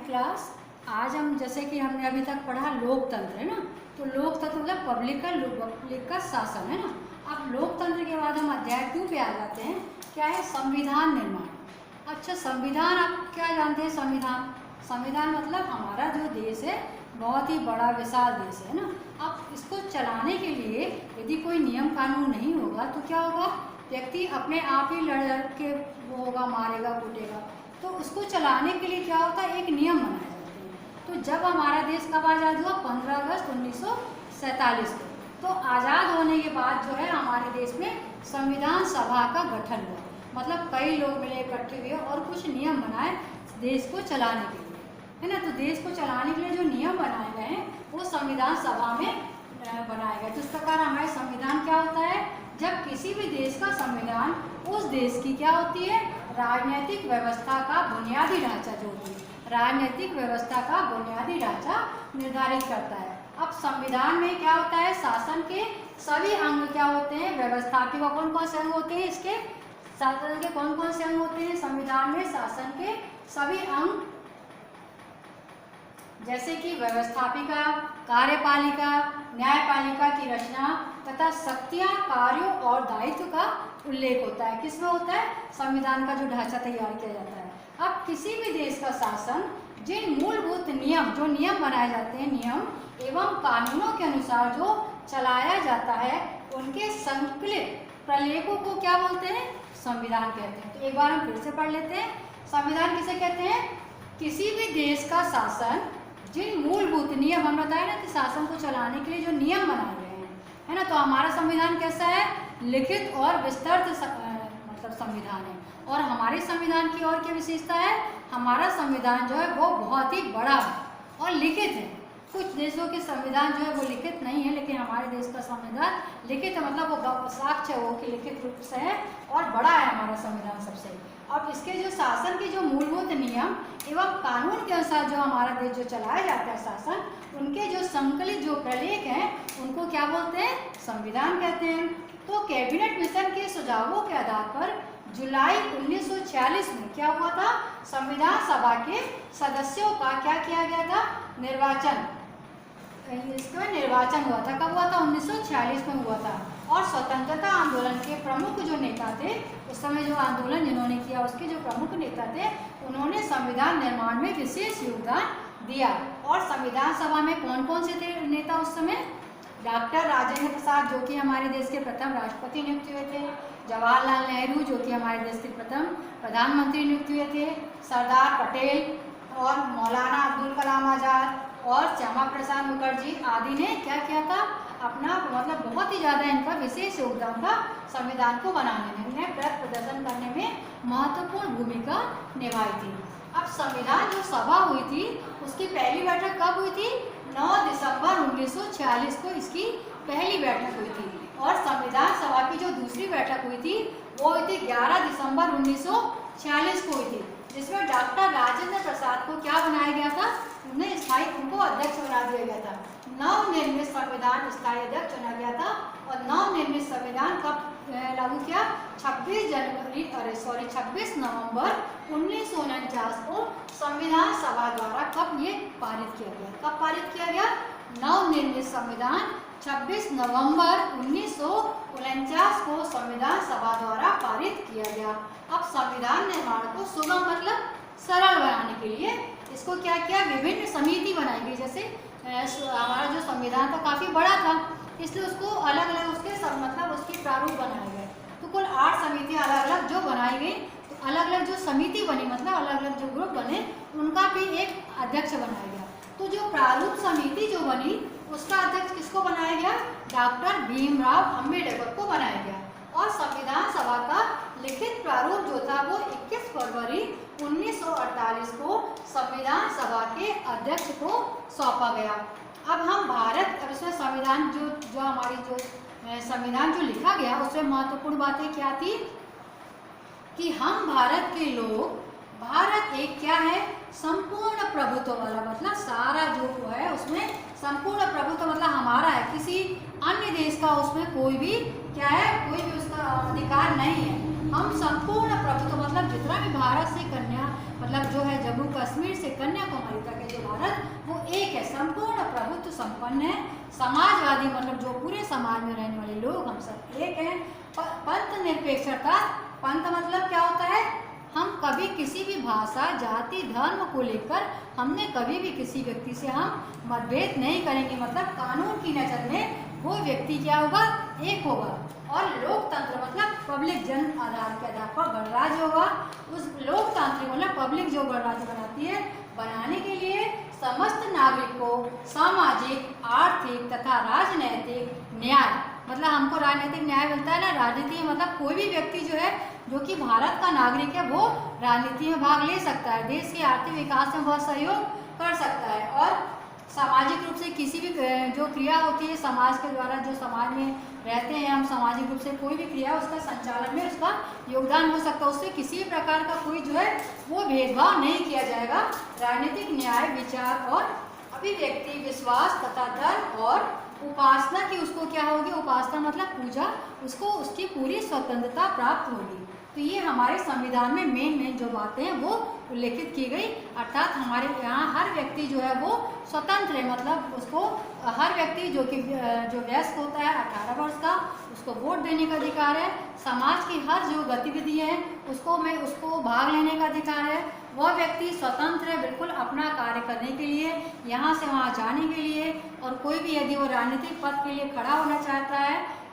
Class. आज हम जैसे कि हमने अभी तक पढ़ा लोकतंत्र है ना, तो लोकतंत्र मतलब पब्लिक का शासन है ना। अब लोकतंत्र के बाद हम अध्याय 2 पे आ जाते हैं। क्या है? संविधान निर्माण। अच्छा, संविधान आप क्या जानते हैं? संविधान मतलब हमारा जो देश है बहुत ही बड़ा विशाल देश है ना। अब इसको चलाने के लिए यदि कोई नियम कानून नहीं होगा तो क्या होगा? व्यक्ति अपने आप ही लड़ के वो होगा, मारेगा कूटेगा। तो उसको चलाने के लिए क्या होता है? एक नियम बनाए जाते हैं। तो जब हमारा देश कब आज़ाद हुआ? 15 अगस्त 1947 को। तो आज़ाद होने के बाद जो है हमारे देश में संविधान सभा का गठन हुआ। मतलब कई लोग मिले, इकट्ठे हुए और कुछ नियम बनाए देश को चलाने के लिए, है ना। तो देश को चलाने के लिए जो नियम बनाए गए हैं वो संविधान सभा में बनाए गए। तो इस प्रकार हमारे संविधान क्या होता है? जब किसी भी देश का संविधान उस देश की क्या होती है? राजनीतिक व्यवस्था का बुनियादी ढांचा जो होती है, राजनीतिक व्यवस्था का बुनियादी ढांचा निर्धारित करता है। अब संविधान में क्या होता है? शासन के सभी अंग क्या होते हैं? व्यवस्थापित कौन कौन से अंग होते हैं? इसके शासन के कौन कौन से अंग होते हैं? संविधान में शासन के सभी अंग जैसे कि व्यवस्थापिका, कार्यपालिका, न्यायपालिका की रचना तथा शक्तियां, कार्यों और दायित्व का उल्लेख होता है। किसमें होता है? संविधान का जो ढांचा तैयार किया जाता है। अब किसी भी देश का शासन जिन मूलभूत नियम, जो नियम बनाए जाते हैं, नियम एवं कानूनों के अनुसार जो चलाया जाता है, उनके संकलित प्रलेखों को क्या बोलते हैं? संविधान कहते हैं। तो एक बार हम फिर से पढ़ लेते हैं। संविधान किसे कहते हैं? किसी भी देश का शासन जिन मूलभूत नियम, हम बताए ना कि शासन को चलाने के लिए जो नियम बनाए गए हैं, है ना। तो हमारा संविधान कैसा है? लिखित और विस्तृत मतलब संविधान है। और हमारे संविधान की और क्या विशेषता है? हमारा संविधान जो है वो बहुत ही बड़ा है और लिखित है। कुछ देशों के संविधान जो है वो लिखित नहीं है, लेकिन हमारे देश का संविधान लिखित है, मतलब वो साक्ष्य है वो कि लिखित रूप से है और बड़ा है हमारा संविधान सबसे। अब इसके जो शासन के जो मूलभूत नियम एवं कानून के अनुसार जो हमारा देश जो चलाया जाता है शासन, उनके जो संकलित जो प्रलेख हैं उनको क्या बोलते हैं? संविधान कहते हैं। तो कैबिनेट मिशन के सुझावों के आधार पर जुलाई 1946 में क्या हुआ था? संविधान सभा के सदस्यों का क्या किया गया था? निर्वाचन। इसका निर्वाचन हुआ था। कब हुआ था? 1946 में हुआ था। और स्वतंत्रता आंदोलन के प्रमुख जो नेता थे उस समय, जो आंदोलन जिन्होंने किया उसके जो प्रमुख नेता थे, उन्होंने संविधान निर्माण में विशेष योगदान दिया। और संविधान सभा में कौन कौन से थे नेता उस समय? डॉक्टर राजेंद्र प्रसाद जो कि हमारे देश के प्रथम राष्ट्रपति नियुक्त हुए थे, जवाहरलाल नेहरू जो कि हमारे देश के प्रथम प्रधानमंत्री नियुक्त हुए थे, सरदार पटेल और मौलाना अब्दुल कलाम आज़ाद और श्यामा प्रसाद मुखर्जी आदि ने क्या किया था? अपना मतलब बहुत ही ज़्यादा इनका विशेष योगदान था संविधान को बनाने में, उन्हें प्रदर्शन करने में महत्वपूर्ण भूमिका निभाई थी। अब संविधान जो सभा हुई थी उसकी पहली बैठक कब हुई थी? 9 दिसंबर 1946 को इसकी पहली बैठक हुई थी। और संविधान सभा की जो दूसरी बैठक हुई थी वो हुई थी 11 दिसंबर 1946 को हुई थी, जिसमें डॉक्टर राजेंद्र प्रसाद को क्या बनाया गया था? उन्हें स्थायी, उनको अध्यक्ष बना दिया गया था। नवनिर्मित संविधान स्थायी अध्यक्ष चुना गया था। और नवनिर्मित संविधान कब लागू किया? 26 नवंबर 1949 को संविधान सभा द्वारा कब ये पारित किया गया? कब पारित किया गया? नवनिर्मित संविधान 26 नवंबर 1949 को संविधान सभा द्वारा पारित किया गया। अब संविधान निर्माण को सुगम मतलब सरल बनाने के लिए इसको क्या किया? विभिन्न समिति बनाई गई। जैसे हमारा जो संविधान था काफ़ी बड़ा था, इसलिए उसको अलग अलग उसके मतलब उसके प्रारूप बनाए गए। तो कुल 8 समितियाँ अलग अलग जो बनाई गई। तो अलग अलग जो समिति बनी मतलब अलग अलग जो ग्रुप बने उनका भी एक अध्यक्ष बनाया गया। तो जो प्रारूप समिति जो बनी उसका अध्यक्ष किसको बनाया गया? डॉक्टर भीमराव अम्बेडकर को बनाया गया। और संविधान सभा का लिखित प्रारूप जो था वो 21 फरवरी 1948 को संविधान सभा के अध्यक्ष को सौंपा गया। अब हम भारत, अब इसमें संविधान जो हमारी जो संविधान जो लिखा गया उसमें महत्वपूर्ण बातें क्या थी? कि हम भारत के लोग, भारत एक क्या है? संपूर्ण प्रभुत्व वाला, मतलब सारा जो है उसमें संपूर्ण प्रभुत्व मतलब हमारा है, किसी अन्य देश का उसमें कोई भी क्या है? कोई भी उसका अधिकार नहीं है। हम संपूर्ण प्रभुत्व मतलब जितना भी भारत से कन्या मतलब जो है जम्मू कश्मीर से कन्याकुमारी तक है जो भारत, वो एक है, संपूर्ण प्रभुत्व संपन्न है, समाजवादी मतलब जो पूरे समाज में रहने वाले लोग हम सब एक हैं। पंथ निरपेक्षता, पंथ मतलब क्या होता है, हम कभी किसी भी भाषा, जाति, धर्म को लेकर हमने कभी भी किसी व्यक्ति से हम मतभेद नहीं करेंगे, मतलब कानून की नज़र में वो व्यक्ति क्या होगा, एक होगा। और लोकतंत्र मतलब पब्लिक, जन आधार के आधार पर गणराज्य होगा। उस लोकतांत्रिक मतलब पब्लिक जो गणराज्य बनाती है, बनाने के लिए समस्त नागरिक को सामाजिक, आर्थिक तथा राजनैतिक न्याय, मतलब हमको राजनीतिक न्याय मिलता है ना, राजनीति में मतलब कोई भी व्यक्ति जो है जो कि भारत का नागरिक है वो राजनीति में भाग ले सकता है, देश के आर्थिक विकास में बहुत सहयोग कर सकता है। और सामाजिक रूप से किसी भी जो क्रिया होती है समाज के द्वारा, जो समाज में रहते हैं हम, सामाजिक रूप से कोई भी क्रिया उसका संचालन में उसका योगदान हो सकता है, उससे किसी भी प्रकार का कोई जो है वो भेदभाव नहीं किया जाएगा। राजनीतिक न्याय, विचार और अभिव्यक्ति, विश्वास तथा धर्म और उपासना की उसको क्या होगी, उपासना मतलब पूजा, उसको उसकी पूरी स्वतंत्रता प्राप्त होगी। तो ये हमारे संविधान में मेन जो बातें हैं वो उल्लेखित की गई, अर्थात हमारे यहाँ हर व्यक्ति जो है वो स्वतंत्र है, मतलब उसको हर व्यक्ति जो कि जो वयस्क होता है 18 वर्ष का, उसको वोट देने का अधिकार है। समाज की हर जो गतिविधि है उसको भाग लेने का अधिकार है। वह व्यक्ति स्वतंत्र है बिल्कुल अपना कार्य करने के लिए, यहाँ से वहाँ जाने के लिए, और कोई भी यदि वो राजनीतिक पद के लिए खड़ा होना चाहता है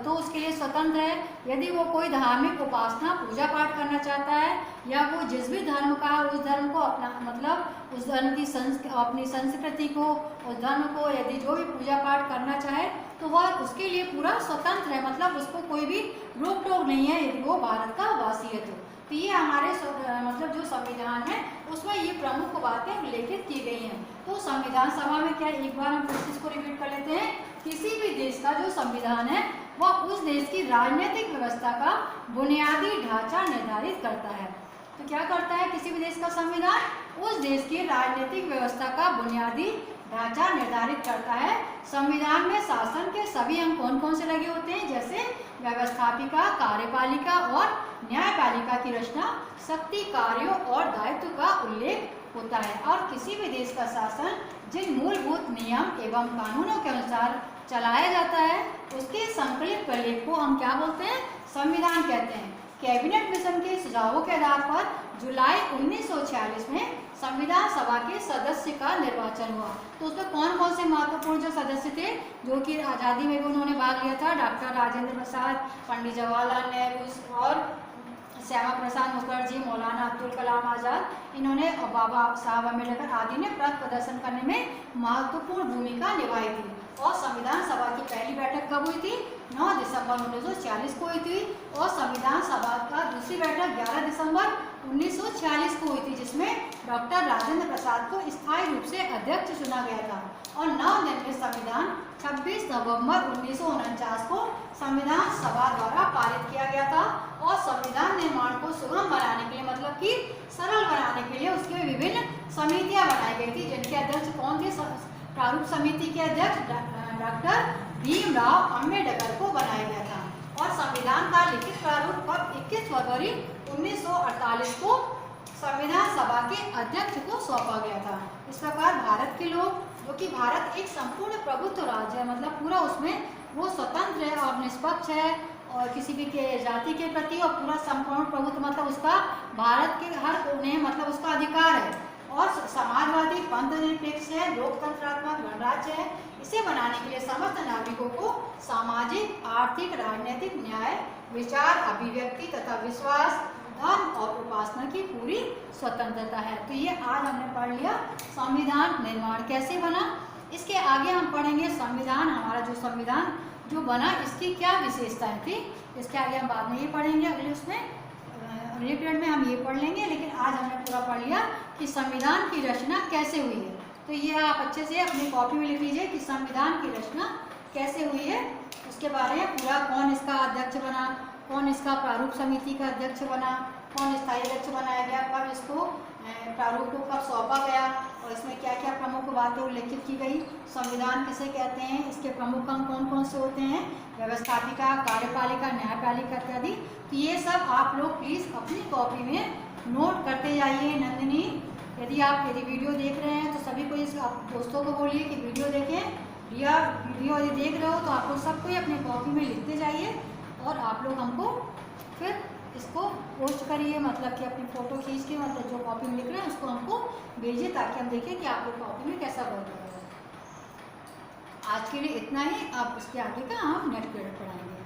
तो उसके लिए स्वतंत्र है। यदि वो कोई धार्मिक उपासना, पूजा पाठ करना चाहता है, या वो जिस भी धर्म का है उस धर्म को अपना, मतलब उस धर्म की अपनी संस्कृति को, उस धर्म को यदि जो भी पूजा पाठ करना चाहे तो वह उसके लिए पूरा स्वतंत्र है, मतलब उसको कोई भी रोक टोक नहीं है यदि वो भारत का वासी है तो ये हमारे मतलब जो संविधान है उसमें ये प्रमुख बातें उल्लेखित की गई हैं। तो संविधान सभा में क्या, एक बार हम फिर इसको रिपीट कर लेते हैं, किसी भी देश का जो संविधान है वह उस देश की राजनीतिक व्यवस्था का बुनियादी ढांचा निर्धारित करता है। तो क्या करता है किसी भी देश का संविधान, उस देश की राजनीतिक व्यवस्था का बुनियादी ढांचा निर्धारित करता है। संविधान में शासन के सभी अंग कौन कौन से लगे होते हैं, जैसे व्यवस्थापिका, कार्यपालिका और न्यायपालिका की रचना, शक्ति, कार्यों और दायित्व का उल्लेख होता है। और किसी भी देश का शासन जिन मूलभूत नियम एवं कानूनों के अनुसार चलाया जाता है उसके संकलित प्रलेख को हम क्या बोलते हैं, संविधान कहते हैं। कैबिनेट मिशन के सुझावों के आधार पर जुलाई 1946 में संविधान सभा के सदस्य का निर्वाचन हुआ। तो उसमें कौन कौन से महत्वपूर्ण जो सदस्य थे जो कि आज़ादी में भी उन्होंने भाग लिया था, डॉक्टर राजेंद्र प्रसाद, पंडित जवाहरलाल नेहरू और श्यामा प्रसाद मुखर्जी, मौलाना अब्दुल कलाम आज़ाद, इन्होंने बाबा साहब अम्बेडकर आदि ने पथ प्रदर्शन करने में महत्वपूर्ण भूमिका निभाई थी। और संविधान सभा की पहली बैठक कब हुई थी, 9 दिसंबर 1946 को हुई थी, और संविधान सभा का दूसरी बैठक 11 दिसंबर 1946 को हुई थी, जिसमें डॉक्टर राजेंद्र प्रसाद को स्थायी रूप से अध्यक्ष चुना गया था। और 9 दिन में संविधान 26 नवंबर 1949 को संविधान सभा द्वारा पारित किया गया था। और संविधान निर्माण को सुगम बनाने के लिए, मतलब कि सरल बनाने के लिए उसके विभिन्न समितियां बनाई गई थी, जिनके अध्यक्ष कौन थे, प्रारूप समिति के अध्यक्ष डॉक्टर भीमराव अम्बेडकर को बनाया गया था। और संविधान का लिखित प्रारूप कब 21 फरवरी 1948 को संविधान सभा के अध्यक्ष को सौंपा गया था। इस प्रकार भारत के लोग, जो कि भारत एक संपूर्ण प्रभुत्व राज्य है, मतलब पूरा उसमें वो स्वतंत्र है और निष्पक्ष है, और किसी भी के जाति के प्रति और पूरा संपूर्ण प्रभुत्व, मतलब उसका भारत के हर कोने मतलब उसका अधिकार है, और समाजवादी, पंथ निरपेक्ष है, लोकतंत्रात्मक गणराज्य है। इसे बनाने के लिए समस्त नागरिकों को सामाजिक, आर्थिक, राजनीतिक न्याय, विचार, अभिव्यक्ति तथा विश्वास, धर्म और उपासना की पूरी स्वतंत्रता है। तो ये आज हमने पढ़ लिया संविधान निर्माण कैसे बना। इसके आगे हम पढ़ेंगे संविधान, हमारा जो संविधान जो बना इसकी क्या विशेषताएं थी, इसके आगे हम बाद में ये पढ़ेंगे, अगले पीरियड में हम ये पढ़ लेंगे। लेकिन आज हमने पूरा पढ़ लिया कि संविधान की रचना कैसे हुई है। तो ये आप अच्छे से अपनी कॉपी में लिख लीजिए कि संविधान की रचना कैसे हुई है, उसके बारे में पूरा, कौन इसका अध्यक्ष बना, कौन इसका प्रारूप समिति का अध्यक्ष बना, कौन स्थायी अध्यक्ष बनाया गया, कब इसको प्रारूप को कब सौंपा गया, और इसमें क्या क्या प्रमुख बातें उल्लेखित की गई, संविधान किसे कहते हैं, इसके प्रमुख अंग कौन कौन से होते हैं, व्यवस्थापिका, कार्यपालिका, न्यायपालिका इत्यादि। तो ये सब आप लोग प्लीज़ अपनी कॉपी में नोट करते जाइए। नंदिनी, यदि वीडियो देख रहे हैं तो सभी को इस आप दोस्तों को बोलिए कि वीडियो देखें। रिया, वीडियो यदि देख रहे हो तो आप लोग सबको ही अपने कॉपी में लिखते जाइए और आप लोग हमको फिर इसको पोस्ट करिए, मतलब कि अपनी फ़ोटो खींच के, मतलब जो कॉपी में लिख रहे हैं उसको हमको भेजिए ताकि हम देखें कि आप लोग कॉपी में कैसा वर्क कर रहे हैं। आज के लिए इतना ही, अब इसके आगे का हम नेक्स्ट पीरियड पढ़ाएंगे।